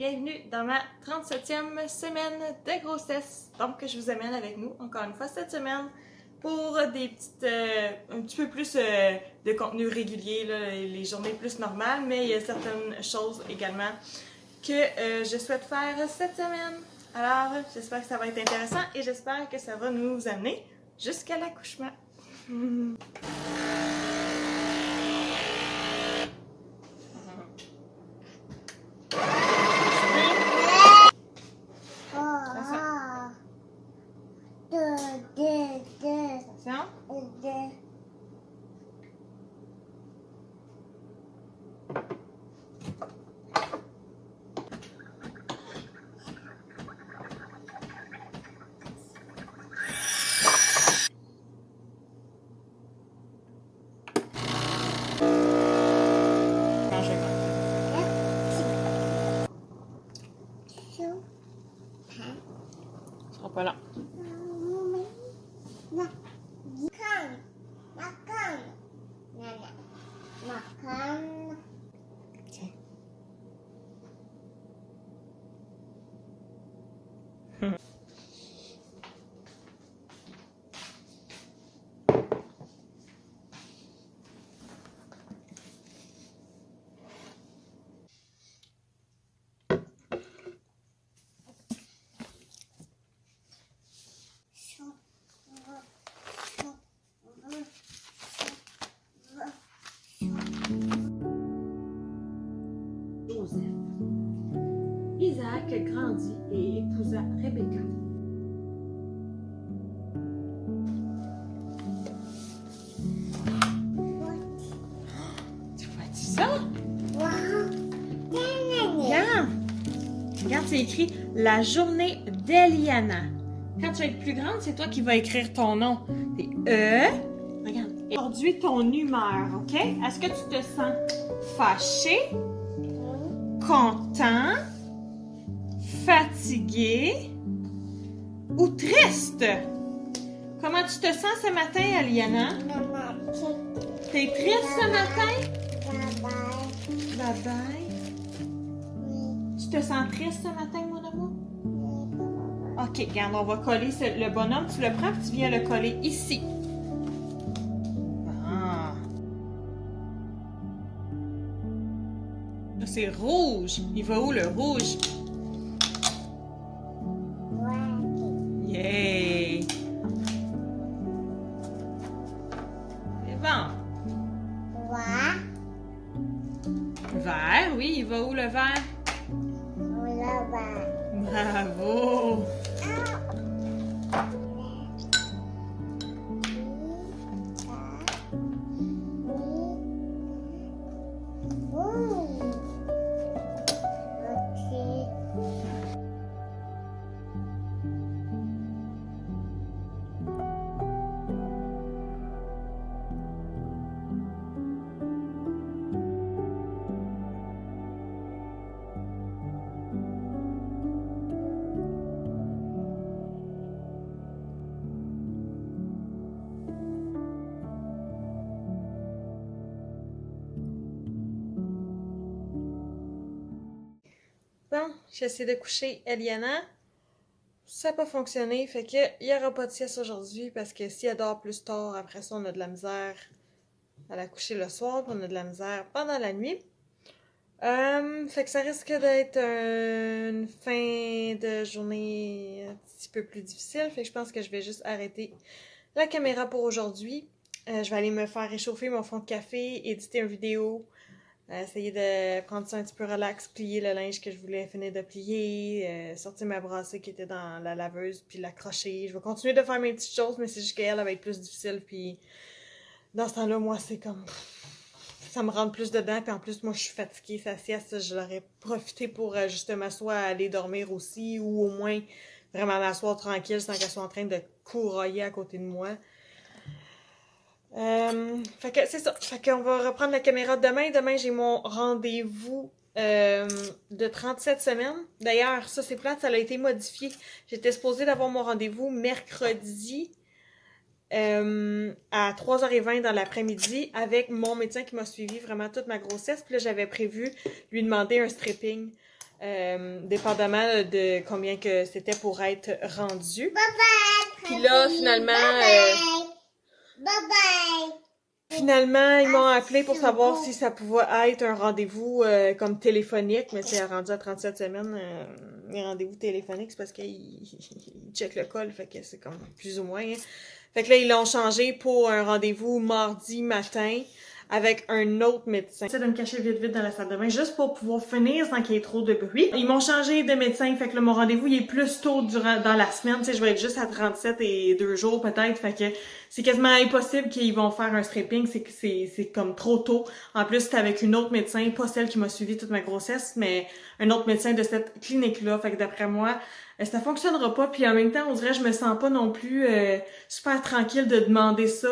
Bienvenue dans ma 37e semaine de grossesse. Donc, je vous amène avec nous, encore une fois, cette semaine pour des petites, un petit peu plus de contenu régulier, là, les journées plus normales, mais il y a certaines choses également que je souhaite faire cette semaine. Alors, j'espère que ça va être intéressant et j'espère que ça va nous amener jusqu'à l'accouchement. Attention. Ce sera pas long. Tiens. Joseph. Isaac grandit et épousa Rebecca. Tu vois ça? Regarde! Regarde, c'est écrit « La journée d'Eliana ». Quand tu vas être plus grande, c'est toi qui vas écrire ton nom. C'est Regarde. Aujourd'hui, ton humeur, OK? Est-ce que tu te sens fâché, content, fatigué ou triste? Comment tu te sens ce matin, Eliana? T'es triste ce matin? Bye bye. Tu te sens triste ce matin, mon amour? Ok, regarde, on va coller le bonhomme. Tu le prends et tu viens le coller ici. Ah. Là, c'est rouge. Il va où le rouge? Yay! C'est bon. Vert, oui, il va où le vert? Bravo! Bon, j'essaie de coucher Eliana. Ça n'a pas fonctionné, fait que il n'y aura pas de sieste aujourd'hui parce que si elle dort plus tard, après ça, on a de la misère à la coucher le soir, puis on a de la misère pendant la nuit. Fait que ça risque d'être une fin de journée un petit peu plus difficile, fait que je pense que je vais juste arrêter la caméra pour aujourd'hui. Je vais aller me faire réchauffer mon fond de café, éditer une vidéo, essayer de prendre ça un petit peu relax, plier le linge que je voulais finir de plier, sortir ma brassée qui était dans la laveuse, puis l'accrocher. Je vais continuer de faire mes petites choses, mais c'est juste qu'elle va être plus difficile, puis dans ce temps-là, moi, c'est comme... ça me rentre plus dedans, puis en plus, moi, je suis fatiguée. Sa sieste, je l'aurais profité pour justement soit aller dormir aussi, ou au moins vraiment m'asseoir tranquille sans qu'elle soit en train de courroyer à côté de moi. Fait que c'est ça. Fait qu'on va reprendre la caméra demain. Demain, j'ai mon rendez-vous de 37 semaines. D'ailleurs, ça c'est plate, ça a été modifié. J'étais supposée d'avoir mon rendez-vous mercredi à 3h20 dans l'après-midi avec mon médecin qui m'a suivi vraiment toute ma grossesse. Puis là, j'avais prévu lui demander un stripping dépendamment de combien que c'était pour être rendu. Puis là, finalement, ils m'ont appelé pour savoir si ça pouvait être un rendez-vous comme téléphonique, mais c'est rendu à 37 semaines, les rendez-vous téléphoniques, c'est parce qu'ils checkent le col, fait que c'est comme plus ou moins. Hein. Fait que là, ils l'ont changé pour un rendez-vous mardi matin avec un autre médecin. J'essaie de me cacher vite dans la salle de bain juste pour pouvoir finir sans qu'il y ait trop de bruit. Ils m'ont changé de médecin, fait que là, mon rendez-vous il est plus tôt dans la semaine, tu sais, je vais être juste à 37 et 2 jours peut-être, fait que c'est quasiment impossible qu'ils vont faire un stripping, c'est comme trop tôt. En plus, c'est avec une autre médecin, pas celle qui m'a suivi toute ma grossesse, mais un autre médecin de cette clinique-là, fait que d'après moi, ça fonctionnera pas, puis en même temps, on dirait je me sens pas non plus super tranquille de demander ça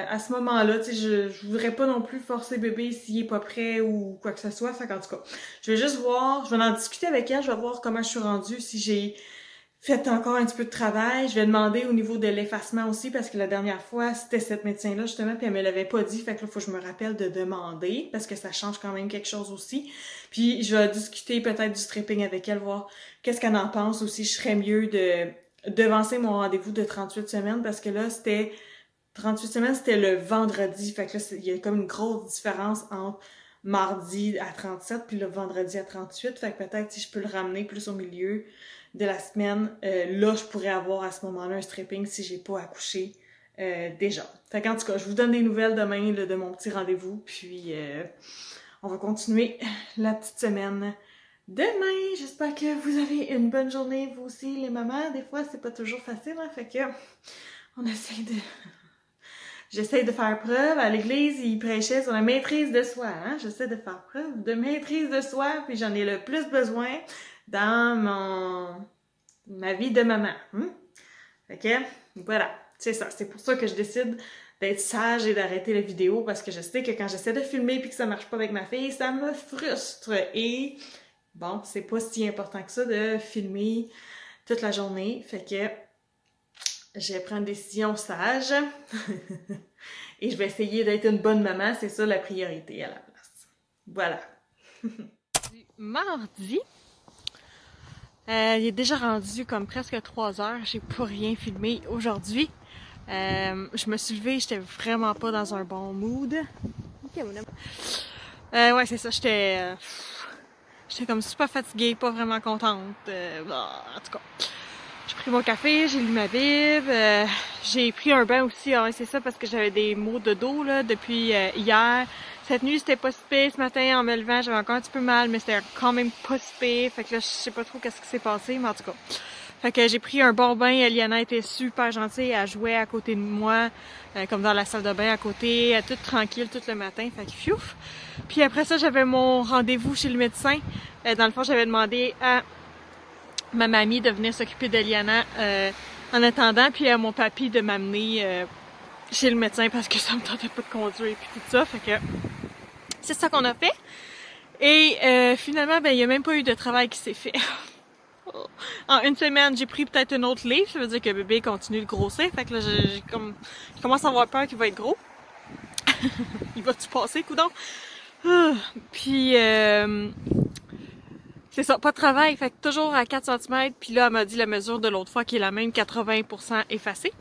à ce moment-là, tu sais, je voudrais pas non plus forcer bébé s'il est pas prêt ou quoi que ce soit, fait qu'en tout cas, je vais juste voir, je vais en discuter avec elle, je vais voir comment je suis rendue, si j'ai fait encore un petit peu de travail, je vais demander au niveau de l'effacement aussi, parce que la dernière fois, c'était cette médecin-là justement, puis elle me l'avait pas dit, fait que là, faut que je me rappelle de demander, parce que ça change quand même quelque chose aussi. Puis je vais discuter peut-être du stripping avec elle, voir qu'est-ce qu'elle en pense, ou si je serais mieux de devancer mon rendez-vous de 38 semaines, parce que là, 38 semaines, c'était le vendredi, fait que là, il y a comme une grosse différence entre mardi à 37, puis le vendredi à 38, fait que peut-être si je peux le ramener plus au milieu de la semaine, là, je pourrais avoir à ce moment-là un stripping si j'ai pas accouché déjà. Fait qu'en tout cas, je vous donne des nouvelles demain là, de mon petit rendez-vous, puis on va continuer la petite semaine demain. J'espère que vous avez une bonne journée, vous aussi, les mamans. Des fois, c'est pas toujours facile, hein, fait que on essaie de... J'essaie de faire preuve. À l'église, ils prêchaient sur la maîtrise de soi. Hein? J'essaie de faire preuve de maîtrise de soi, puis j'en ai le plus besoin dans ma vie de maman. Fait que, voilà. C'est ça. C'est pour ça que je décide d'être sage et d'arrêter la vidéo, parce que je sais que quand j'essaie de filmer puis que ça marche pas avec ma fille, ça me frustre. Et bon, c'est pas si important que ça de filmer toute la journée. Fait que je vais prendre une décision sage et je vais essayer d'être une bonne maman, c'est ça la priorité à la place. Voilà. Mardi, il est déjà rendu comme presque 3 heures, j'ai pas rien filmé aujourd'hui. Je me suis levée, j'étais vraiment pas dans un bon mood. Ouais, c'est ça, j'étais comme super fatiguée, pas vraiment contente. En tout cas. J'ai pris mon café, j'ai lu ma Bible, j'ai pris un bain aussi, ouais, c'est ça, parce que j'avais des maux de dos là depuis hier. Cette nuit, c'était pas si pire. Ce matin, en me levant, j'avais encore un petit peu mal, mais c'était quand même pas si pire. Fait que là, je sais pas trop qu'est-ce qui s'est passé, mais en tout cas. Fait que j'ai pris un bon bain. Eliana était super gentille, elle jouait à côté de moi, comme dans la salle de bain à côté, toute tranquille tout le matin. Fait que fiouf. Puis après ça, j'avais mon rendez-vous chez le médecin. Dans le fond, j'avais demandé à ma mamie de venir s'occuper d'Eliana en attendant, puis à mon papy de m'amener chez le médecin parce que ça me tentait pas de conduire et puis tout ça. Fait que c'est ça qu'on a fait. Et finalement, ben il y a même pas eu de travail qui s'est fait. En une semaine, j'ai pris peut-être une autre livre, ça veut dire que bébé continue de grossir. Fait que là, je commence à avoir peur qu'il va être gros. Il va-tu passer, coudonc? Puis c'est ça, pas de travail, fait que toujours à 4 cm, puis là, elle m'a dit la mesure de l'autre fois qui est la même, 80% effacée.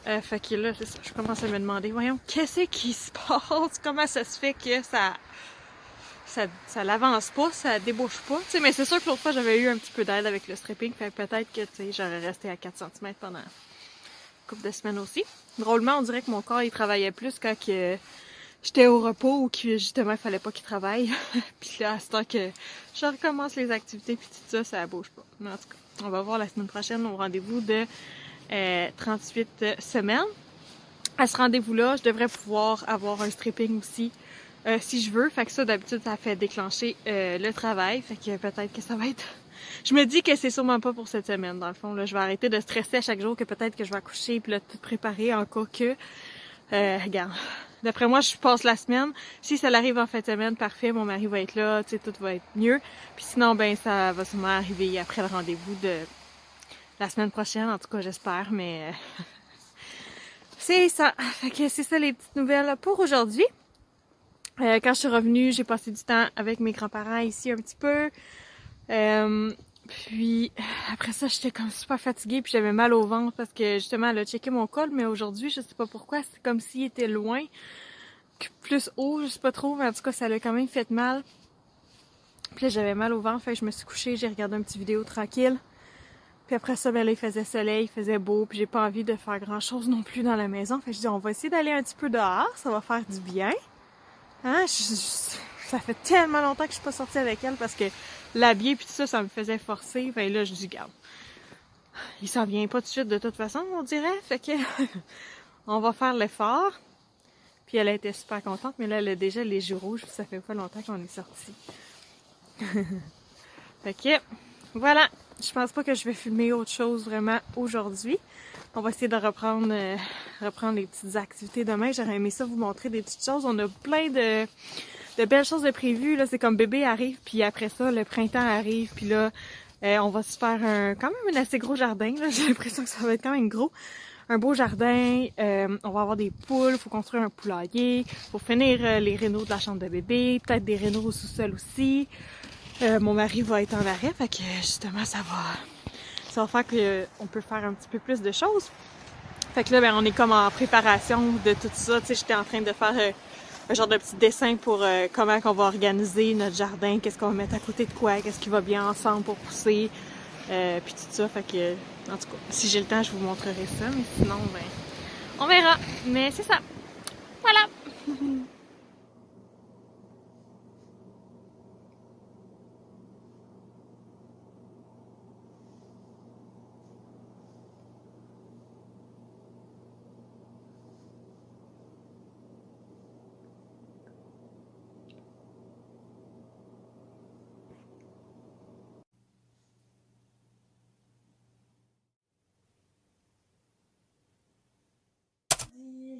Fait que là, c'est ça, je commence à me demander, voyons, qu'est-ce qui se passe? Comment ça se fait que ça l'avance pas, ça débouche pas? Tu sais, mais c'est sûr que l'autre fois, j'avais eu un petit peu d'aide avec le stripping, fait que peut-être que, tu sais, j'aurais resté à 4 cm pendant une couple de semaines aussi. Drôlement, on dirait que mon corps, il travaillait plus quand que j'étais au repos ou que justement il fallait pas qu'il travaille. Puis là, à ce temps que je recommence les activités puis tout ça, ça bouge pas. Mais en tout cas, on va voir la semaine prochaine au rendez-vous de 38 semaines. À ce rendez-vous-là, je devrais pouvoir avoir un stripping aussi si je veux. Fait que ça, d'habitude, ça fait déclencher le travail. Fait que peut-être que ça va être... Je me dis que c'est sûrement pas pour cette semaine, dans le fond. Là, je vais arrêter de stresser à chaque jour que peut-être que je vais accoucher puis là, tout préparer en cas que... regarde... D'après moi, je passe la semaine. Si ça arrive en fin de semaine, parfait, mon mari va être là, tu sais, tout va être mieux. Puis sinon, ben, ça va sûrement arriver après le rendez-vous de la semaine prochaine. En tout cas, j'espère, mais c'est ça. Fait que c'est ça les petites nouvelles pour aujourd'hui. Quand je suis revenue, j'ai passé du temps avec mes grands-parents ici un petit peu. Puis après ça, j'étais comme super fatiguée puis j'avais mal au ventre parce que justement elle a checké mon col, mais aujourd'hui, je sais pas pourquoi, c'est comme s'il était loin, plus haut, je sais pas trop, mais en tout cas ça l'a quand même fait mal. Puis là j'avais mal au ventre, fait que je me suis couchée, j'ai regardé une petite vidéo tranquille. Puis après ça, ben là il faisait soleil, il faisait beau, puis j'ai pas envie de faire grand chose non plus dans la maison. Fait que je dis on va essayer d'aller un petit peu dehors, ça va faire du bien. Hein? Ça fait tellement longtemps que je suis pas sortie avec elle parce que l'habiller puis tout ça, ça me faisait forcer. Fait là, je dis, garde, il s'en vient pas tout de suite de toute façon, on dirait. Fait que on va faire l'effort. Puis elle a été super contente, mais là, elle a déjà les joues rouges, puis ça fait pas longtemps qu'on est sortis. Fait que, voilà. Je pense pas que je vais filmer autre chose vraiment aujourd'hui. On va essayer de reprendre les petites activités demain. J'aurais aimé ça vous montrer des petites choses. On a plein de belles choses de prévues. Là, c'est comme bébé arrive, puis après ça, le printemps arrive, puis là, on va se faire quand même un assez gros jardin. J'ai l'impression que ça va être quand même gros. Un beau jardin, on va avoir des poules, faut construire un poulailler, faut finir les rénaux de la chambre de bébé, peut-être des rénaux au sous-sol aussi. Mon mari va être en arrêt, fait que justement ça va faire qu'on peut faire un petit peu plus de choses. Fait que là, ben, on est comme en préparation de tout ça. Tu sais, j'étais en train de faire un genre de petit dessin pour comment qu'on va organiser notre jardin, qu'est-ce qu'on va mettre à côté de quoi, qu'est-ce qui va bien ensemble pour pousser, puis tout ça. Fait que, en tout cas, si j'ai le temps, je vous montrerai ça, mais sinon, ben, on verra. Mais c'est ça. Voilà!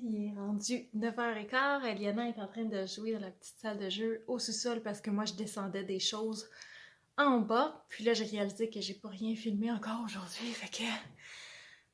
Il est rendu 9h15. Eliana est en train de jouer dans la petite salle de jeu au sous-sol parce que moi je descendais des choses en bas. Puis là j'ai réalisé que j'ai pas rien filmé encore aujourd'hui. Fait que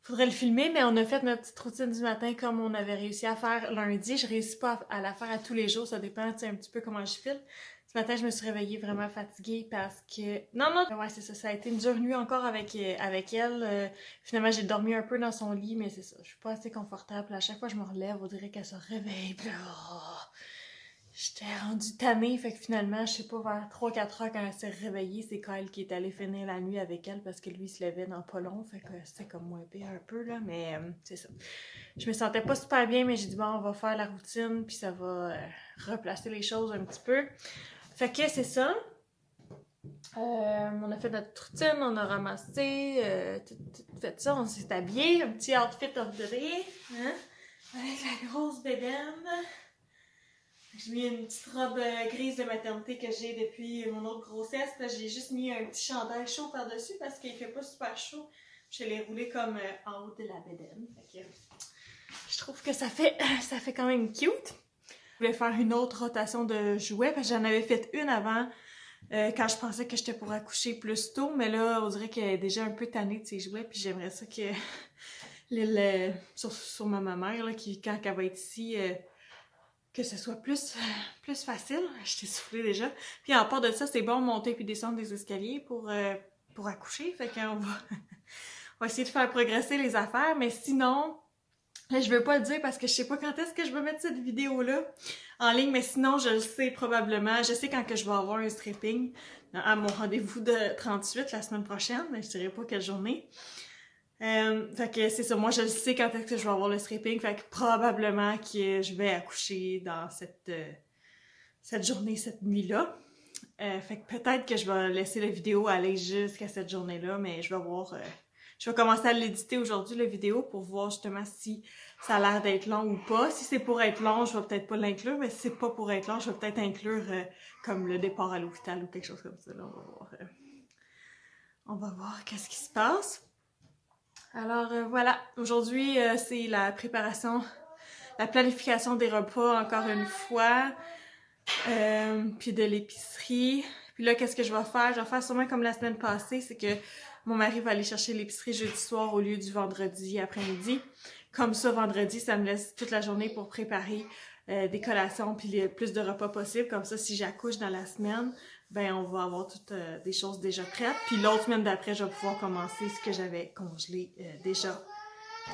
faudrait le filmer, mais on a fait notre petite routine du matin comme on avait réussi à faire lundi. Je réussis pas à la faire à tous les jours, ça dépend un petit peu comment je file. Ce matin, je me suis réveillée vraiment fatiguée parce que... Non, ouais, c'est ça, ça a été une dure nuit encore avec elle. Finalement, j'ai dormi un peu dans son lit, mais c'est ça, je suis pas assez confortable. À chaque fois que je me relève, on dirait qu'elle se réveille, puis là, j'étais rendue tannée, fait que finalement, je sais pas, vers 3-4 heures, quand elle s'est réveillée, c'est Kyle qui est allé finir la nuit avec elle parce que lui, il se levait dans pas long, fait que c'était comme moins pire un peu, là, mais c'est ça. Je me sentais pas super bien, mais j'ai dit, bon, on va faire la routine, puis ça va replacer les choses un petit peu. Fait que c'est ça. On a fait notre routine, on a ramassé, tout fait ça, on s'est habillé, un petit outfit of the day, hein, avec la grosse bédaine. J'ai mis une petite robe grise de maternité que j'ai depuis mon autre grossesse. Là, j'ai juste mis un petit chandail chaud par-dessus parce qu'il fait pas super chaud. Je l'ai roulé comme en haut de la bédaine. Fait que, je trouve que ça fait quand même cute. Je voulais faire une autre rotation de jouets parce que j'en avais fait une avant quand je pensais que j'étais pour accoucher plus tôt. Mais là, on dirait qu'elle est déjà un peu tannée de ses jouets. Puis j'aimerais ça que sur ma mère, là, quand elle va être ici... que ce soit plus facile. Je t'ai soufflé déjà. Puis en part de ça, c'est bon monter puis descendre des escaliers pour accoucher. Fait qu'on va, on va essayer de faire progresser les affaires. Mais sinon, là, je veux pas le dire parce que je sais pas quand est-ce que je vais mettre cette vidéo-là en ligne. Mais sinon, je le sais probablement. Je sais quand que je vais avoir un stripping à mon rendez-vous de 38 la semaine prochaine. Mais je dirais pas quelle journée. Fait que c'est ça, moi je le sais quand est-ce que je vais avoir le stripping, fait que probablement que je vais accoucher dans cette journée, cette nuit-là. Fait que peut-être que je vais laisser la vidéo aller jusqu'à cette journée-là, mais je vais voir, je vais commencer à l'éditer aujourd'hui, la vidéo, pour voir justement si ça a l'air d'être long ou pas. Si c'est pour être long, je vais peut-être pas l'inclure, mais si c'est pas pour être long, je vais peut-être inclure comme le départ à l'hôpital ou quelque chose comme ça. Là, on va voir qu'est-ce qui se passe. Alors voilà, aujourd'hui c'est la préparation, la planification des repas encore une fois, puis de l'épicerie. Puis là, qu'est-ce que je vais faire? Je vais faire sûrement comme la semaine passée, c'est que mon mari va aller chercher l'épicerie jeudi soir au lieu du vendredi après-midi. Comme ça, vendredi, ça me laisse toute la journée pour préparer des collations puis plus de repas possible. Comme ça, si j'accouche dans la semaine, ben on va avoir toutes des choses déjà prêtes. Puis l'autre semaine d'après, je vais pouvoir commencer ce que j'avais congelé déjà.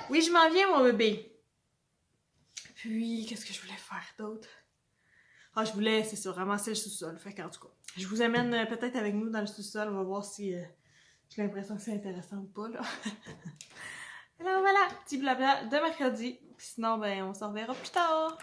Oui, je m'en viens, mon bébé! Puis, qu'est-ce que je voulais faire d'autre? Ah, je voulais, c'est ça, ramasser le sous-sol. Fait qu'en tout cas, je vous amène peut-être avec nous dans le sous-sol. On va voir si j'ai l'impression que c'est intéressant ou pas, là. Alors voilà, petit blabla de mercredi. Puis sinon, ben, on s'en reverra plus tard.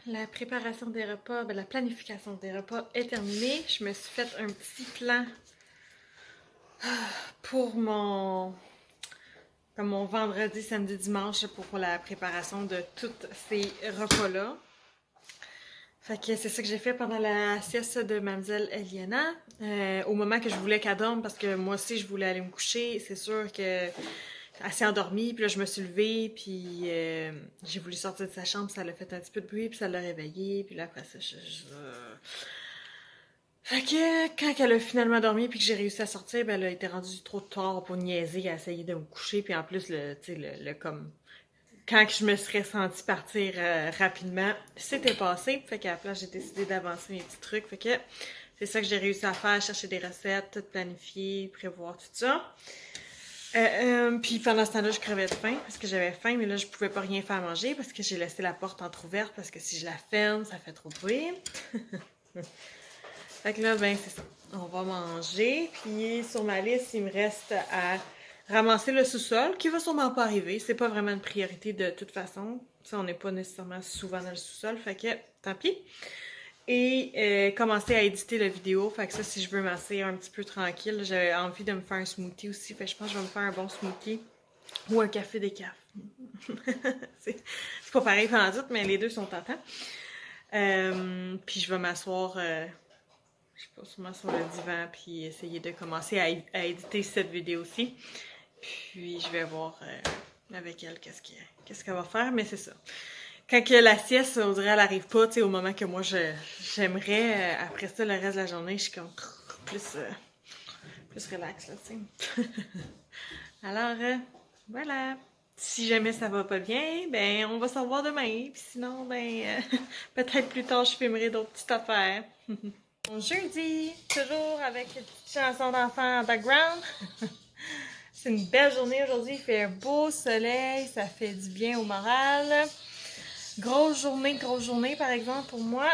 La préparation des repas, ben la planification des repas est terminée. Je me suis fait un petit plan pour comme mon vendredi, samedi, dimanche pour la préparation de tous ces repas-là. Fait que c'est ça que j'ai fait pendant la sieste de Mademoiselle Eliana. Au moment que je voulais qu'elle dorme, parce que moi aussi je voulais aller me coucher, c'est sûr que elle s'est endormie, puis là je me suis levée, puis j'ai voulu sortir de sa chambre, ça l'a fait un petit peu de bruit, puis ça l'a réveillée, puis là après ça, Fait que quand elle a finalement dormi, puis que j'ai réussi à sortir, ben elle a été rendue trop tard pour niaiser, à essayer de me coucher, puis en plus, le comme... Quand je me serais sentie partir rapidement, c'était passé, fait qu'à la place, j'ai décidé d'avancer mes petits trucs, fait que c'est ça que j'ai réussi à faire, chercher des recettes, tout planifier, prévoir tout ça. Puis pendant ce temps-là, je crevais de faim parce que j'avais faim, mais là, je pouvais pas rien faire manger parce que j'ai laissé la porte entrouverte parce que si je la ferme, ça fait trop de bruit. Fait que là, ben, c'est ça. On va manger. Puis sur ma liste, il me reste à ramasser le sous-sol, qui va sûrement pas arriver. C'est pas vraiment une priorité de toute façon. Ça, on n'est pas nécessairement souvent dans le sous-sol, fait que tant pis. Et commencer à éditer la vidéo. Fait que ça, si je veux m'asseoir un petit peu tranquille, j'avais envie de me faire un smoothie aussi. Fait que je pense que je vais me faire un bon smoothie. Ou un café décaf. c'est pas pareil pendant tout, mais les deux sont tentants. Puis je vais m'asseoir, je sais pas, sûrement sur le divan, puis essayer de commencer à éditer cette vidéo-ci. Puis je vais voir avec elle qu'est-ce qu'elle va faire, mais c'est ça. Quand que la sieste, on dirait, elle arrive pas, tu sais, au moment que moi j'aimerais. Après ça, le reste de la journée, je suis comme plus relax, là, tu sais. Alors, voilà. Si jamais ça va pas bien, ben, on va se revoir demain. Puis sinon, ben, peut-être plus tard, je filmerai d'autres petites affaires. Bon jeudi, toujours avec une petite chanson d'enfant en background. C'est une belle journée aujourd'hui, il fait un beau soleil, ça fait du bien au moral. Grosse journée par exemple pour moi.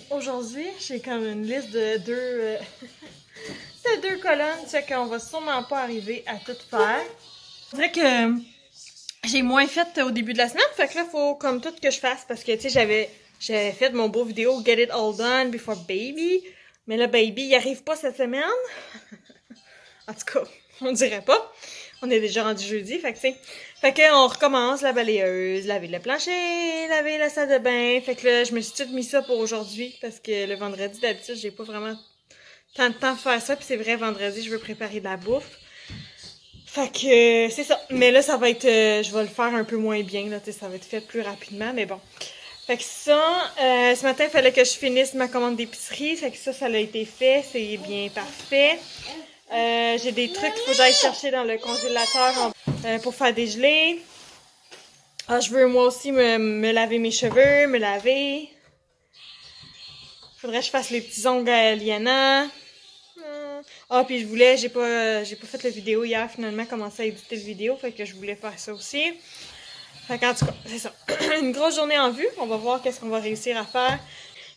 Aujourd'hui, j'ai comme une liste de deux colonnes, c'est qu'on va sûrement pas arriver à tout faire. Je dirais que j'ai moins fait au début de la semaine, fait que là, faut comme tout que je fasse parce que tu sais, j'avais fait mon beau vidéo Get It All Done Before Baby, mais là, Baby, il arrive pas cette semaine. En tout cas, on dirait pas. On est déjà rendu jeudi, fait que tu sais. Fait que on recommence la balayeuse, laver le plancher, laver la salle de bain. Fait que là, je me suis tout mis ça pour aujourd'hui parce que le vendredi, d'habitude, j'ai pas vraiment tant de temps de faire ça. Puis c'est vrai, vendredi, je veux préparer de la bouffe. Fait que c'est ça. Mais là, ça va être... je vais le faire un peu moins bien, là, tu sais, ça va être fait plus rapidement, mais bon. Fait que ça, ce matin, il fallait que je finisse ma commande d'épicerie. Fait que ça a été fait. C'est bien parfait. J'ai des trucs qu'il faut que j'aille chercher dans le congélateur pour faire dégeler. Ah, je veux moi aussi me laver mes cheveux, me laver. Faudrait que je fasse les petits ongles à Eliana. Ah, puis j'ai pas fait la vidéo hier, finalement, commencé à éditer la vidéo, fait que je voulais faire ça aussi. Fait qu'en tout cas, c'est ça. Une grosse journée en vue. On va voir qu'est-ce qu'on va réussir à faire.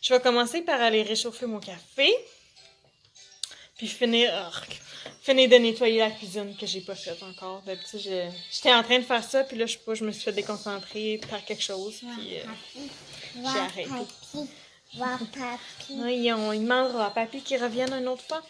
Je vais commencer par aller réchauffer mon café. Puis finir de nettoyer la cuisine que j'ai pas faite encore. D'habitude, j'étais en train de faire ça, puis là, je sais pas, je me suis fait déconcentrer par quelque chose, puis j'ai arrêté. Oui, il demandera à papy qu'il revienne une autre fois.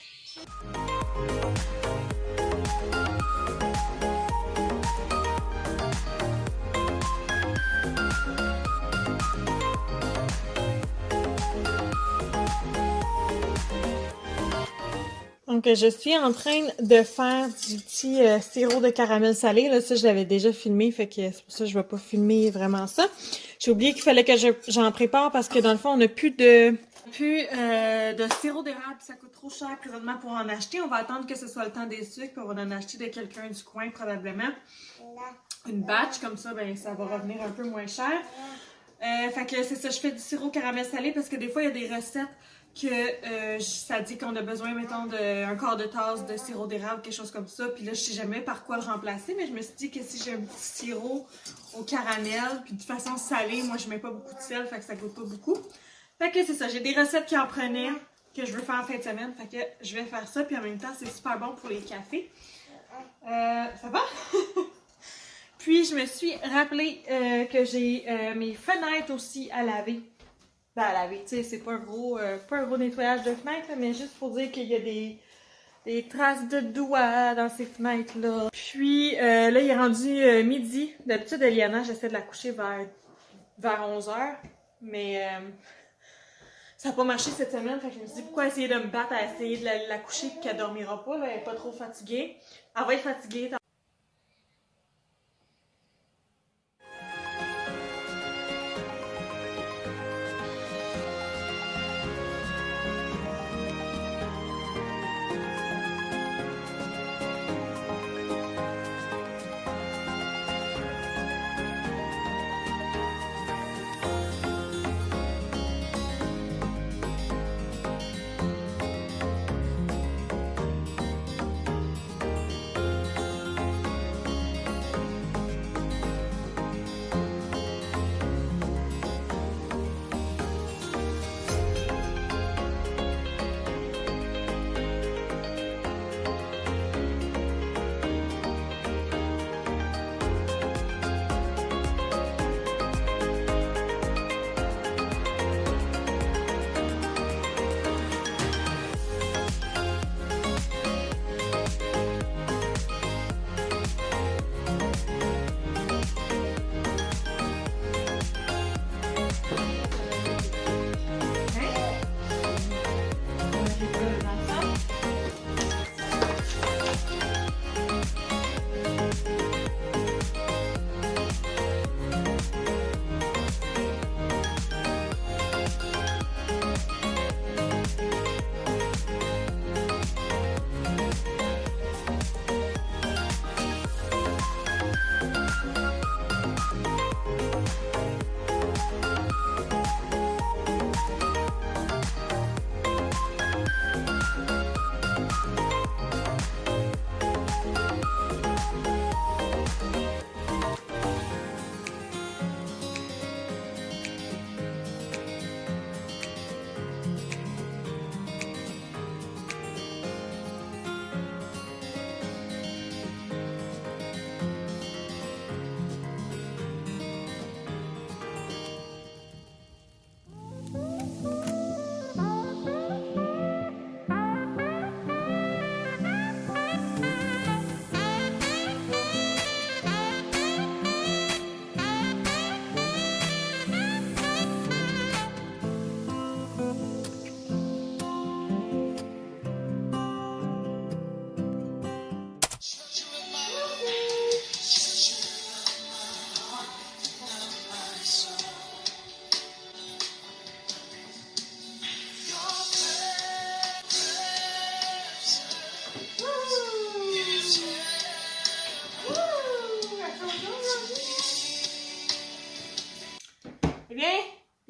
Donc, je suis en train de faire du petit sirop de caramel salé. Là, ça, je l'avais déjà filmé, fait que c'est pour ça que je vais pas filmer vraiment ça. J'ai oublié qu'il fallait que j'en prépare parce que dans le fond, on n'a plus de sirop d'érable. Ça coûte trop cher présentement pour en acheter. On va attendre que ce soit le temps des sucres. On va en acheter de quelqu'un du coin probablement. Une batch, comme ça, ben ça va revenir un peu moins cher. Fait que c'est ça, je fais du sirop caramel salé parce que des fois, il y a des recettes que ça dit qu'on a besoin, mettons, d'un quart de tasse de sirop d'érable, quelque chose comme ça. Puis là, je sais jamais par quoi le remplacer, mais je me suis dit que si j'ai un petit sirop au caramel, puis de façon salée, moi, je mets pas beaucoup de sel, fait que ça goûte pas beaucoup. Fait que c'est ça, j'ai des recettes qui en prenaient, que je veux faire en fin de semaine, fait que je vais faire ça, puis en même temps, c'est super bon pour les cafés. Ça va? Puis, je me suis rappelé que j'ai mes fenêtres aussi à laver. Ben, à laver, tu sais, c'est pas un gros nettoyage de fenêtres, mais juste pour dire qu'il y a des traces de doigts dans ces fenêtres-là. Puis, là, il est rendu midi. D'habitude, Eliana, j'essaie de la coucher vers 11h, mais ça n'a pas marché cette semaine, fait que je me suis dit, pourquoi essayer de me battre à essayer de la coucher et qu'elle dormira pas, là, elle est pas trop fatiguée. Elle va être fatiguée.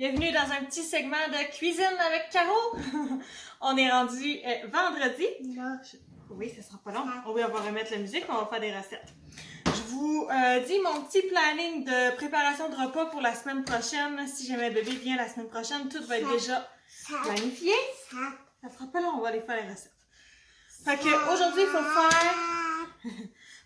Bienvenue dans un petit segment de cuisine avec Caro. On est rendu vendredi. Oui, ça sera pas long. On va remettre la musique, on va faire des recettes. Je vous dis mon petit planning de préparation de repas pour la semaine prochaine. Si jamais bébé vient la semaine prochaine, tout va être déjà planifié. Ça sera pas long, on va aller faire les recettes. Fait que aujourd'hui,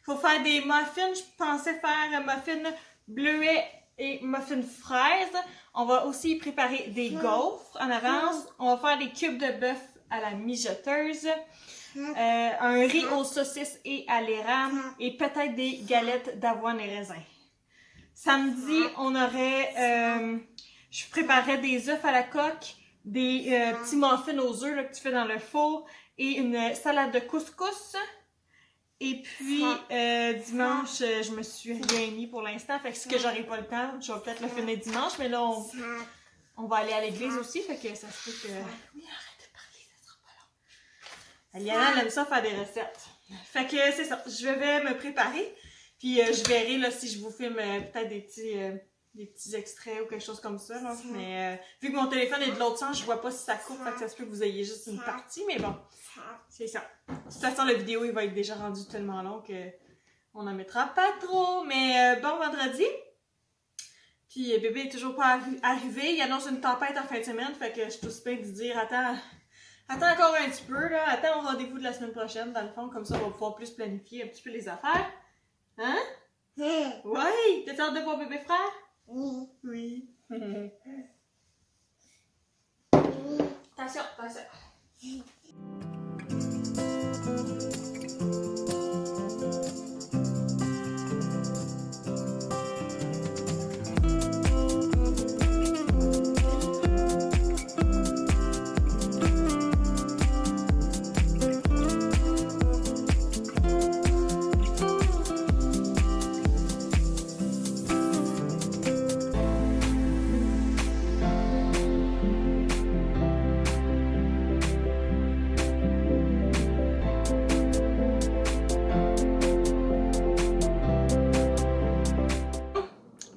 faut faire des muffins. Je pensais faire muffins bleuets et muffins fraises. On va aussi préparer des gaufres en avance. On va faire des cubes de bœuf à la mijoteuse. Un riz aux saucisses et à l'érable. Et peut-être des galettes d'avoine et raisin. Samedi, on aurait... je préparerais des œufs à la coque, des petits muffins aux œufs là, que tu fais dans le four et une salade de couscous. Et puis, dimanche, je me suis rien mis pour l'instant. Fait que ce que j'aurai pas le temps, je vais peut-être le finir dimanche. Mais là, on va aller à l'église aussi. Fait que ça se peut que... Oui, arrête de parler, ça sera pas long. Aliana, elle aime ça faire des recettes. Fait que c'est ça. Je vais me préparer. Puis, je verrai là, si je vous filme peut-être des petits extraits ou quelque chose comme ça. Là. Mais vu que mon téléphone est de l'autre sens, je vois pas si ça coupe. Fait que ça se peut que vous ayez juste une partie. Mais bon, c'est ça. De toute façon, la vidéo, il va être déjà rendu tellement long que on n'en mettra pas trop. Mais bon vendredi. Puis bébé est toujours pas arrivé. Il annonce une tempête en fin de semaine. Fait que je suis tout bien de dire attends encore un petit peu. Là. Attends au rendez-vous de la semaine prochaine. Dans le fond, comme ça, on va pouvoir plus planifier un petit peu les affaires. Hein? Oui! T'as hâte de voir bébé frère? Oui. Attention.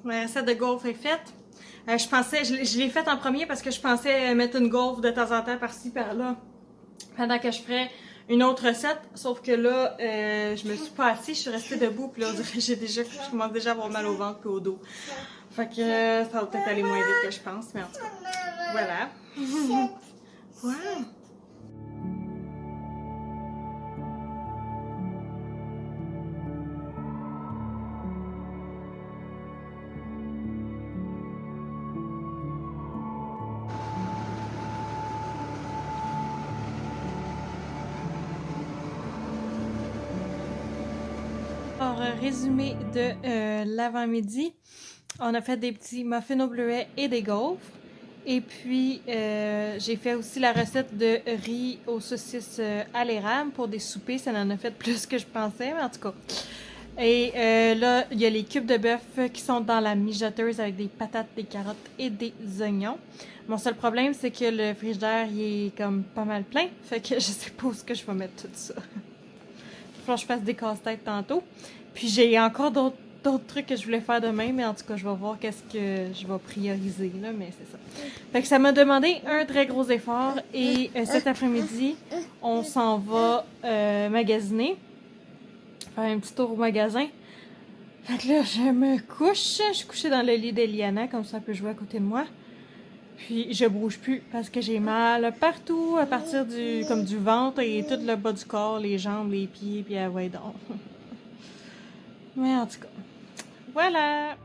La recette de gaufre est faite. Je l'ai faite en premier parce que je pensais mettre une gaufre de temps en temps par-ci, par-là, pendant que je ferais une autre recette. Sauf que là, je me suis pas assise, je suis restée debout, puis là, on dirait que je commence déjà à avoir mal au ventre et au dos. Fait que ça va peut-être aller moins vite que je pense, mais en tout cas, voilà. Wow. Alors, résumé de l'avant-midi, on a fait des petits muffins au bleuet et des gaufres. Et puis, j'ai fait aussi la recette de riz aux saucisses à l'érable pour des soupers. Ça en a fait plus que je pensais, mais en tout cas. Et là, il y a les cubes de bœuf qui sont dans la mijoteuse avec des patates, des carottes et des oignons. Mon seul problème, c'est que le frigidaire, il est comme pas mal plein. Fait que je sais pas où est-ce que je vais mettre tout ça. Il faut que je fasse des casse-têtes tantôt. Puis j'ai encore d'autres trucs que je voulais faire demain, mais en tout cas, je vais voir qu'est-ce que je vais prioriser, là, mais c'est ça. Fait que ça m'a demandé un très gros effort et cet après-midi, on s'en va magasiner, faire un petit tour au magasin. Fait que là, je me couche, je suis couchée dans le lit d'Eliana, comme ça elle peut jouer à côté de moi. Puis je bouge plus parce que j'ai mal partout, à partir du ventre et tout le bas du corps, les jambes, les pieds, puis ouais donc. Mais en tout cas, voilà!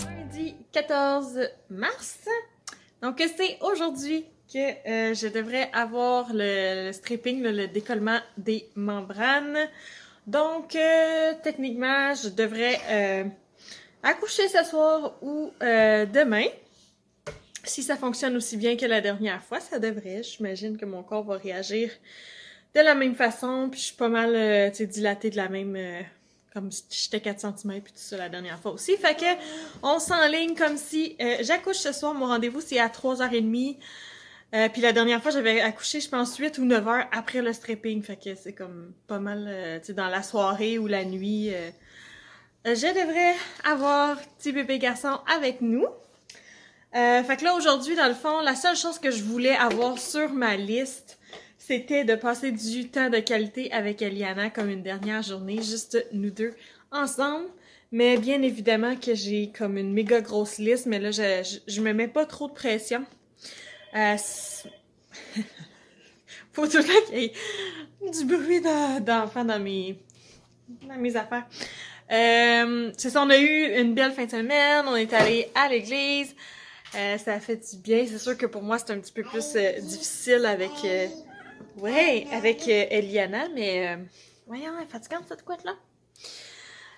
Lundi 14 mars. Donc c'est aujourd'hui que je devrais avoir le stripping, le décollement des membranes. Donc, techniquement, je devrais accoucher ce soir ou demain. Si ça fonctionne aussi bien que la dernière fois, ça devrait. J'imagine que mon corps va réagir de la même façon. Puis je suis pas mal dilatée de la même... comme si j'étais 4 cm puis tout ça la dernière fois aussi. Fait que on s'enligne comme si j'accouche ce soir. Mon rendez-vous, c'est à 3h30. Puis la dernière fois, j'avais accouché, je pense, 8 ou 9 heures après le stripping. Fait que c'est comme pas mal, tu sais, dans la soirée ou la nuit. Je devrais avoir petit bébé garçon avec nous. Fait que là, aujourd'hui, dans le fond, la seule chose que je voulais avoir sur ma liste, c'était de passer du temps de qualité avec Eliana comme une dernière journée, juste nous deux ensemble. Mais bien évidemment que j'ai comme une méga grosse liste, mais là, je me mets pas trop de pression. Faut tout le temps qu'il y ait du bruit d'enfants dans mes affaires. C'est ça, on a eu une belle fin de semaine, on est allé à l'église. Ça a fait du bien. C'est sûr que pour moi, c'est un petit peu plus difficile avec Eliana, mais voyons, elle est fatigante cette couette-là.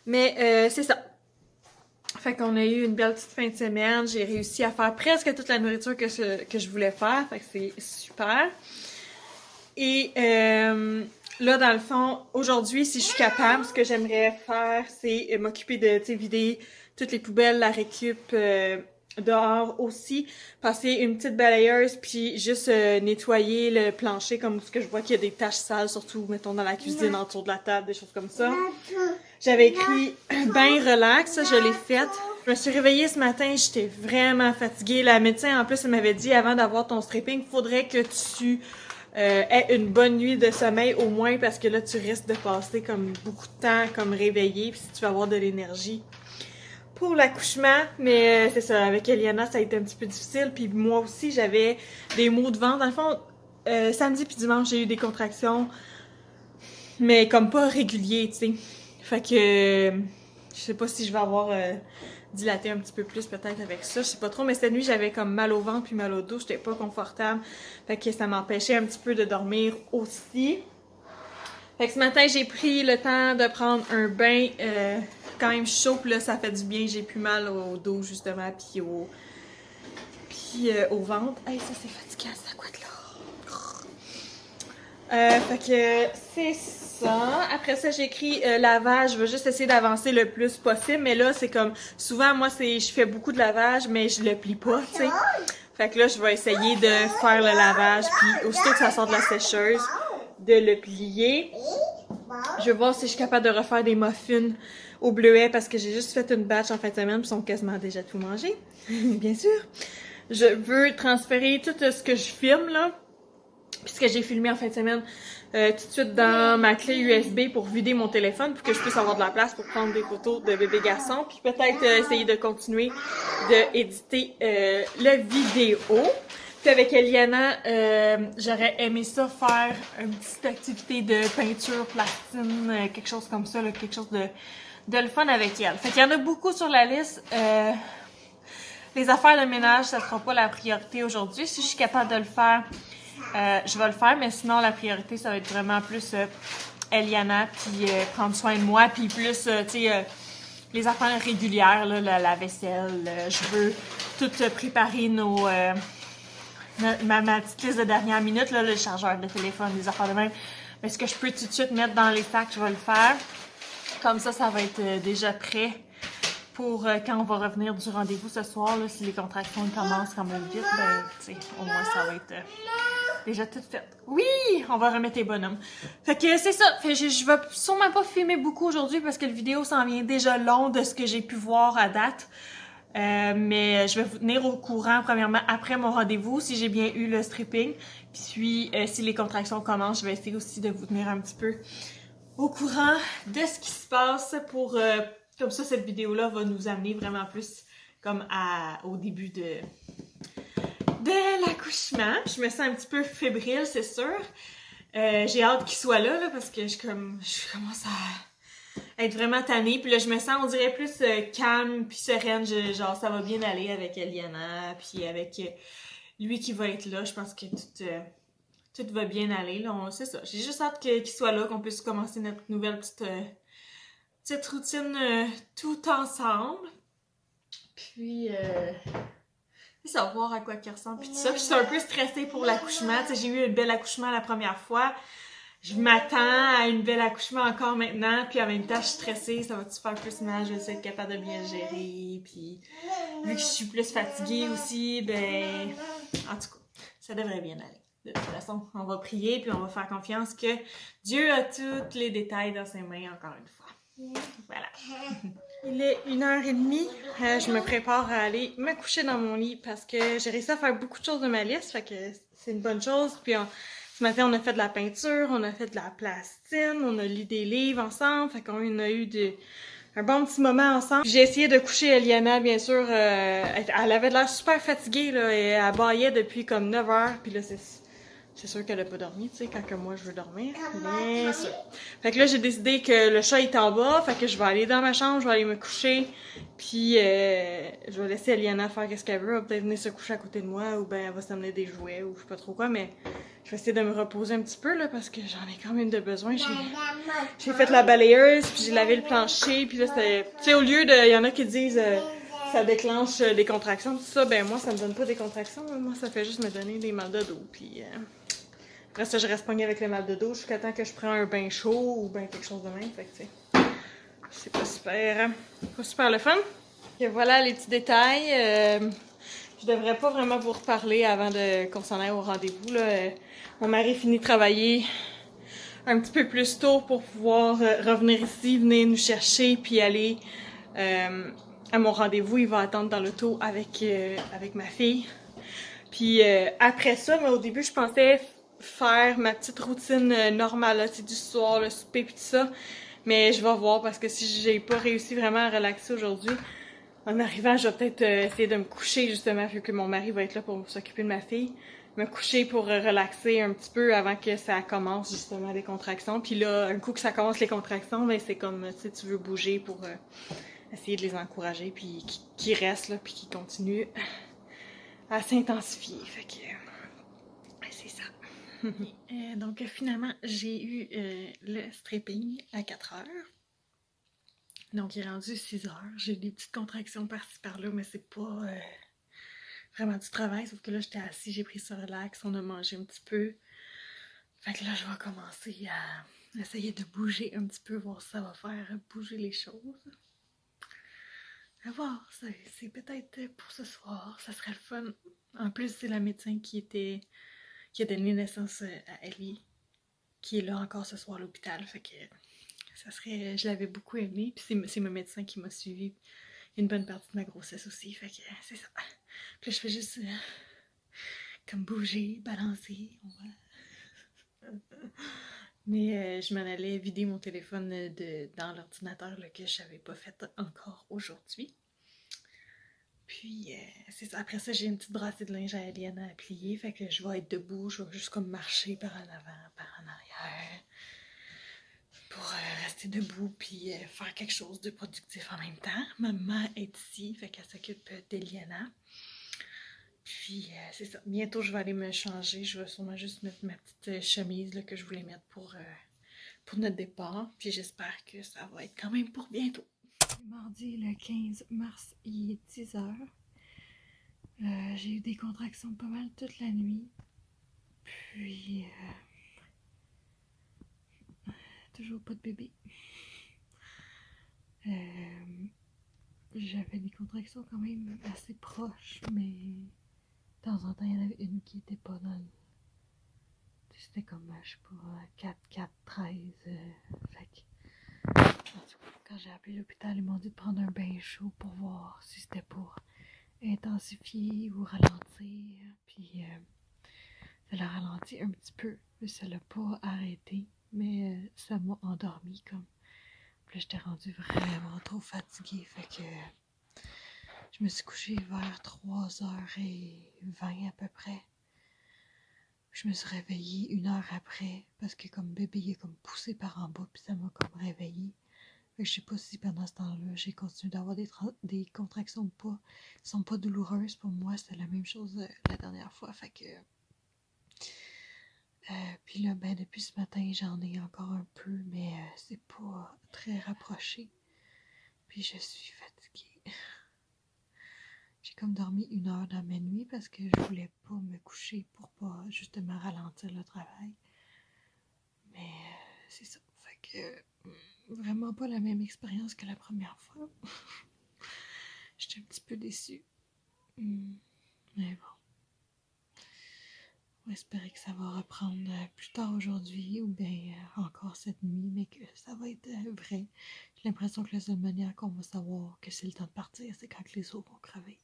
Mais c'est ça. Fait qu'on a eu une belle petite fin de semaine. J'ai réussi à faire presque toute la nourriture que je voulais faire. Fait que c'est super. Et là, dans le fond, aujourd'hui, si je suis capable, ce que j'aimerais faire, c'est m'occuper de, tu sais, vider toutes les poubelles, la récup dehors aussi, passer une petite balayeuse, puis juste nettoyer le plancher, comme ce que je vois qu'il y a des taches sales, surtout, mettons, dans la cuisine, autour de la table, des choses comme ça. J'avais écrit « ben relax », ça, je l'ai faite. Je me suis réveillée ce matin, j'étais vraiment fatiguée. La médecin, en plus, elle m'avait dit, avant d'avoir ton stripping, faudrait que tu aie une bonne nuit de sommeil au moins, parce que là, tu risques de passer comme beaucoup de temps comme réveillée, puis si tu vas avoir de l'énergie pour l'accouchement. Mais c'est ça, avec Eliana, ça a été un petit peu difficile, puis moi aussi, j'avais des maux de ventre. Dans le fond, samedi puis dimanche, j'ai eu des contractions, mais comme pas réguliers, tu sais. Fait que je sais pas si je vais avoir dilaté un petit peu plus peut-être avec ça, je sais pas trop, mais cette nuit j'avais comme mal au ventre puis mal au dos, j'étais pas confortable, fait que ça m'empêchait un petit peu de dormir aussi. Fait que ce matin j'ai pris le temps de prendre un bain quand même chaud, puis là ça fait du bien, j'ai plus mal au dos justement puis au ventre. Hey, ça c'est fatigant cette couette là. Fait que c'est ça. Après ça, j'ai écrit lavage. Je vais juste essayer d'avancer le plus possible. Mais là, c'est comme... Souvent, moi, je fais beaucoup de lavage, mais je le plie pas, tu sais. Fait que là, je vais essayer de faire le lavage. Puis, aussitôt que ça sort de la sécheuse, de le plier. Je vais voir si je suis capable de refaire des muffins au bleuet parce que j'ai juste fait une batch en fin de semaine. Puis, ils sont quasiment déjà tout mangés. Bien sûr. Je veux transférer tout ce que je filme, là. Puis ce que j'ai filmé en fin de semaine tout de suite dans ma clé USB pour vider mon téléphone pour que je puisse avoir de la place pour prendre des photos de bébé garçon. Puis peut-être essayer de continuer de éditer la vidéo. Puis avec Eliana, j'aurais aimé ça faire une petite activité de peinture, plastine, quelque chose comme ça, là, quelque chose de le fun avec elle. Fait qu'il y en a beaucoup sur la liste. Les affaires de ménage, ça sera pas la priorité aujourd'hui. Si je suis capable de le faire, je vais le faire, mais sinon la priorité ça va être vraiment plus Eliana, puis prendre soin de moi, puis plus tu sais les affaires régulières, là, la vaisselle. Je veux tout préparer ma petite liste de dernière minute, là, le chargeur de téléphone, les affaires de même. Mais ce que je peux tout de suite mettre dans les sacs, je vais le faire. Comme ça va être déjà prêt pour quand on va revenir du rendez-vous ce soir, là, si les contractions commencent quand même vite, ben, tu sais, au moins ça va être déjà tout fait. Oui! On va remettre les bonhommes. Fait que c'est ça. Fait que je vais sûrement pas filmer beaucoup aujourd'hui parce que le vidéo s'en vient déjà long de ce que j'ai pu voir à date. Mais je vais vous tenir au courant, premièrement, après mon rendez-vous, si j'ai bien eu le stripping. Puis, si les contractions commencent, je vais essayer aussi de vous tenir un petit peu au courant de ce qui se passe pour... comme ça, cette vidéo-là va nous amener vraiment plus comme au début de l'accouchement. Je me sens un petit peu fébrile, c'est sûr. J'ai hâte qu'il soit là, parce que je commence à être vraiment tannée. Puis là, je me sens, on dirait, plus calme puis sereine. Genre, ça va bien aller avec Eliana, puis avec lui qui va être là. Je pense que tout va bien aller. Là, c'est ça. J'ai juste hâte qu'il soit là, qu'on puisse commencer notre nouvelle petite routine tout ensemble. Puis... savoir à quoi qu'il ressemble, puis tout ça. Puis je suis un peu stressée pour l'accouchement. Tu sais, j'ai eu un bel accouchement la première fois. Je m'attends à une belle accouchement encore maintenant. Puis en même temps, je suis stressée. Ça va-tu faire plus mal? Je vais être capable de bien gérer. Puis vu que je suis plus fatiguée aussi, ben... En tout cas, ça devrait bien aller. De toute façon, on va prier puis on va faire confiance que Dieu a tous les détails dans ses mains encore une fois. Voilà. Il est 1h30. Je me prépare à aller me coucher dans mon lit parce que j'ai réussi à faire beaucoup de choses de ma liste, fait que c'est une bonne chose. Puis ce matin, on a fait de la peinture, on a fait de la plastine, on a lu des livres ensemble, fait qu'on a eu un bon petit moment ensemble. J'ai essayé de coucher Eliana, bien sûr. Elle avait l'air super fatiguée, là, et elle bâillait depuis comme 9 heures. Puis là, c'est sûr qu'elle a pas dormi, tu sais, quand que moi je veux dormir. Bien sûr. Fait que là, j'ai décidé que le chat est en bas, fait que je vais aller dans ma chambre, je vais aller me coucher. Puis je vais laisser Eliana faire ce qu'elle veut. Elle va peut-être venir se coucher à côté de moi, ou ben elle va s'amener des jouets, ou je sais pas trop quoi, mais je vais essayer de me reposer un petit peu, là, parce que j'en ai quand même de besoin. J'ai fait la balayeuse, puis j'ai lavé le plancher, puis là, c'était... Tu sais, au lieu de... Il y en a qui disent... ça déclenche des contractions, tout ça, ben moi, ça me donne pas des contractions. Moi, ça fait juste me donner des mal de dos, puis... Après ça, je reste pognée avec le mal de dos jusqu'à temps que je prends un bain chaud ou ben quelque chose de même. Fait que, tu sais, c'est pas super le fun. Et voilà les petits détails. Je devrais pas vraiment vous reparler avant qu'on s'en aille au rendez-vous, là. Mon mari finit de travailler un petit peu plus tôt pour pouvoir revenir ici, venir nous chercher, puis aller à mon rendez-vous. Il va attendre dans l'auto avec ma fille. Puis après ça, mais au début, je pensais faire ma petite routine normale, là, du soir, le souper pis tout ça. Mais je vais voir parce que si j'ai pas réussi vraiment à relaxer aujourd'hui, en arrivant, je vais peut-être essayer de me coucher justement, vu que mon mari va être là pour s'occuper de ma fille. Me coucher pour relaxer un petit peu avant que ça commence justement les contractions. Puis là, un coup que ça commence les contractions, ben c'est comme, tu sais, tu veux bouger pour essayer de les encourager, puis qu'ils restent là, puis qu'ils continuent à s'intensifier. Fait que c'est ça. Donc finalement, j'ai eu le stripping à 4 heures. Donc il est rendu 6 heures. J'ai des petites contractions par-ci par-là, mais c'est pas vraiment du travail. Sauf que là, j'étais assise, j'ai pris ça relax, on a mangé un petit peu. Fait que là, je vais commencer à essayer de bouger un petit peu, voir si ça va faire bouger les choses. À voir, c'est peut-être pour ce soir, ça serait le fun. En plus, c'est la médecin qui a donné naissance à Ellie, qui est là encore ce soir à l'hôpital. Fait que ça serait, je l'avais beaucoup aimé. Puis c'est mon médecin qui m'a suivi une bonne partie de ma grossesse aussi. Fait que c'est ça. Puis là, je fais juste comme bouger, balancer. Mais je m'en allais vider mon téléphone dans l'ordinateur que je n'avais pas fait encore aujourd'hui. Puis, c'est ça. Après ça, j'ai une petite brassée de linge à Eliana à plier. Fait que je vais être debout. Je vais juste comme marcher par en avant, par en arrière. Pour rester debout puis faire quelque chose de productif en même temps. Maman est ici. Fait qu'elle s'occupe d'Eliana. Puis, c'est ça. Bientôt, je vais aller me changer. Je vais sûrement juste mettre ma petite chemise là, que je voulais mettre pour notre départ. Puis, j'espère que ça va être quand même pour bientôt. Mardi le 15 mars, il est 10 heures. J'ai eu des contractions pas mal toute la nuit. Puis, toujours pas de bébé. J'avais des contractions quand même assez proches, mais de temps en temps, il y en avait une qui était pas dans le... C'était comme, je sais pas, 4, 4, 13. Fait que... Quand j'ai appelé l'hôpital, ils m'ont dit de prendre un bain chaud pour voir si c'était pour intensifier ou ralentir. Puis ça l'a ralenti un petit peu, mais ça l'a pas arrêté. Mais ça m'a endormi comme. Puis là, j'étais rendue vraiment trop fatiguée. Fait que je me suis couchée vers 3h20 à peu près. Je me suis réveillée 1 heure après parce que comme bébé, il est comme poussé par en bas, puis ça m'a comme réveillée. Fait que je sais pas si pendant ce temps-là, j'ai continué d'avoir des contractions ou pas. Elles sont pas douloureuses pour moi, c'était la même chose la dernière fois. Fait que. Puis là, ben depuis ce matin, j'en ai encore un peu, mais c'est pas très rapproché. Puis je suis fatiguée. J'ai comme dormi 1 heure dans ma nuit parce que je voulais pas me coucher pour pas justement ralentir le travail. Mais c'est ça. Fait que vraiment pas la même expérience que la première fois. J'étais un petit peu déçue. Mais bon. va espérer que ça va reprendre plus tard aujourd'hui ou bien encore cette nuit, mais que ça va être vrai. J'ai l'impression que la seule manière qu'on va savoir que c'est le temps de partir, c'est quand les os vont crever.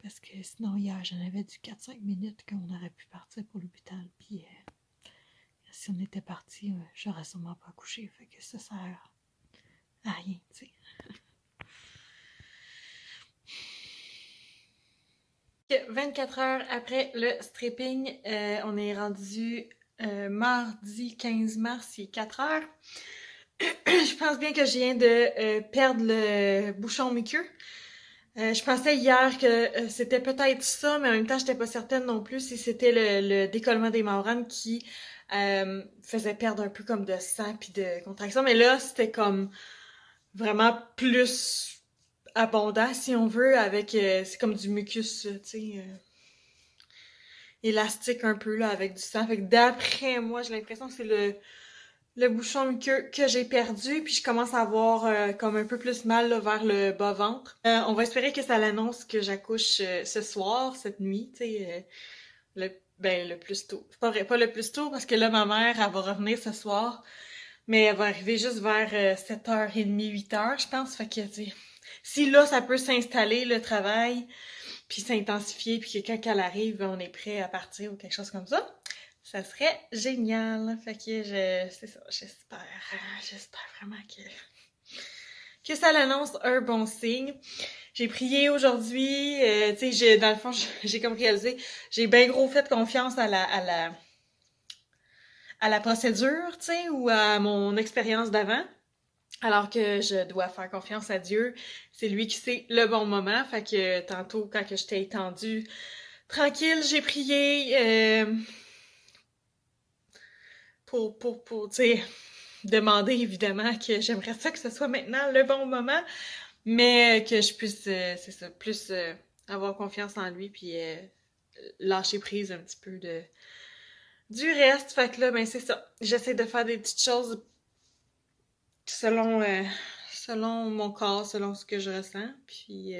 Parce que sinon, hier, j'en avais du 4-5 minutes qu'on aurait pu partir pour l'hôpital. Puis si on était parti, j'aurais sûrement pas accouché. Fait que ça sert à rien, tu sais. 24 heures après le stripping, on est rendu mardi 15 mars, il est 4 heures. Je pense bien que je viens de perdre le bouchon muqueux. Je pensais hier que c'était peut-être ça, mais en même temps, j'étais pas certaine non plus si c'était le décollement des membranes qui faisait perdre un peu comme de sang puis de contraction. Mais là, c'était comme vraiment plus abondant, si on veut, avec... c'est comme du mucus, tu sais... élastique un peu, là, avec du sang. Fait que d'après moi, j'ai l'impression que c'est le bouchon muqueux que j'ai perdu, puis je commence à avoir comme un peu plus mal là, vers le bas-ventre. On va espérer que ça l'annonce que j'accouche ce soir, cette nuit, tu sais, le plus tôt. C'est pas vrai, pas le plus tôt, parce que là, ma mère, elle va revenir ce soir, mais elle va arriver juste vers 7h30, 8h, je pense, fait que, tu sais, si là, ça peut s'installer, le travail, puis s'intensifier, puis que quand elle arrive, on est prêt à partir ou quelque chose comme ça serait génial. Fait que c'est ça, j'espère vraiment que ça l'annonce un bon signe. J'ai prié aujourd'hui, tu sais, dans le fond, j'ai comme réalisé, j'ai bien gros fait confiance à la procédure, tu sais, ou à mon expérience d'avant. Alors que je dois faire confiance à Dieu, c'est lui qui sait le bon moment. Fait que tantôt, quand que j'étais étendue, tranquille, j'ai prié pour tu sais, demander évidemment que j'aimerais ça que ce soit maintenant le bon moment, mais que je puisse, c'est ça, plus avoir confiance en lui puis lâcher prise un petit peu du reste. Fait que là, ben c'est ça. J'essaie de faire des petites choses selon mon corps, selon ce que je ressens, puis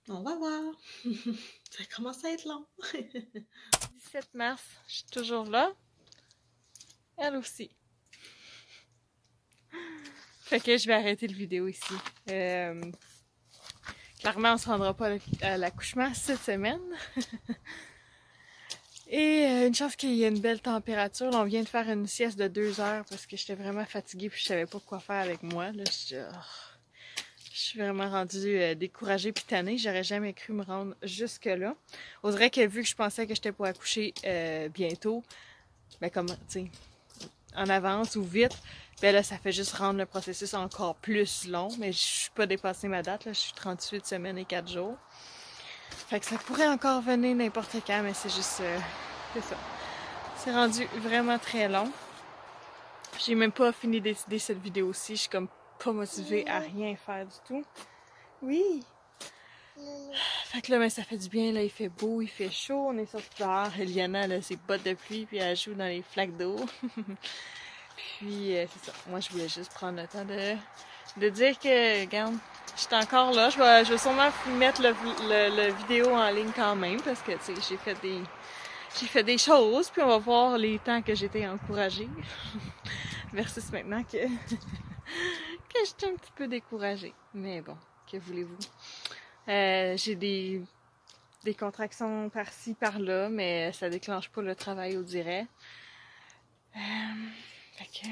on va voir. Ça commence à être long. 17 mars, je suis toujours là. Elle aussi. Fait que je vais arrêter le vidéo ici. Clairement, on se rendra pas à l'accouchement cette semaine. Et une chance qu'il y ait une belle température. Là, on vient de faire une sieste de 2 heures parce que j'étais vraiment fatiguée puis je savais pas quoi faire avec moi. Là, je suis vraiment rendue découragée puis tannée. J'aurais jamais cru me rendre jusque-là. On dirait que vu que je pensais que j'étais pour accoucher bientôt, ben comme, tu sais, en avance ou vite, ben là, ça fait juste rendre le processus encore plus long. Mais je suis pas dépassé ma date, là. Je suis 38 semaines et 4 jours. Fait que ça pourrait encore venir n'importe quand, mais c'est juste... c'est ça. C'est rendu vraiment très long. J'ai même pas fini d'étudier cette vidéo-ci. Je suis comme pas motivée à rien faire du tout. Oui! Fait que là, ben, ça fait du bien. Là, il fait beau, il fait chaud. On est sorti dehors. Eliana, elle a ses bottes de pluie, puis elle joue dans les flaques d'eau. Puis, c'est ça. Moi, je voulais juste prendre le temps de dire que, regarde, je suis encore là. Je vais sûrement mettre le vidéo en ligne quand même parce que, tu sais, j'ai fait des choses. Puis, on va voir les temps que j'étais encouragée versus maintenant que je suis un petit peu découragée. Mais bon, que voulez-vous? J'ai des contractions par-ci, par-là, mais ça déclenche pas le travail, on dirait. Fait que...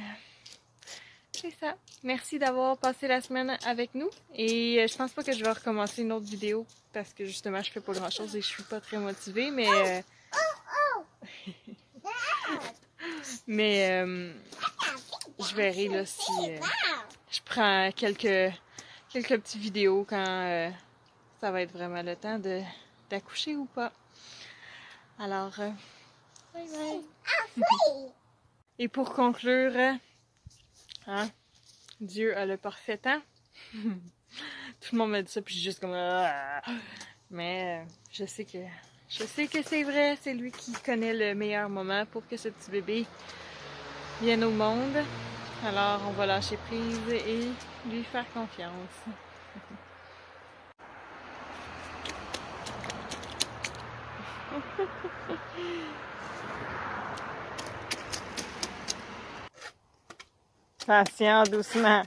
c'est ça. Merci d'avoir passé la semaine avec nous. Et je pense pas que je vais recommencer une autre vidéo parce que justement je fais pas grand chose et je suis pas très motivée, mais je verrai là si je prends quelques petites vidéos quand ça va être vraiment le temps d'accoucher ou pas. Alors, bye bye. Et pour conclure, hein, Dieu a le parfait temps. Tout le monde m'a dit ça, puis je suis juste comme... Mais je sais que c'est vrai, c'est lui qui connaît le meilleur moment pour que ce petit bébé vienne au monde. Alors, on va lâcher prise et lui faire confiance. Patient, doucement.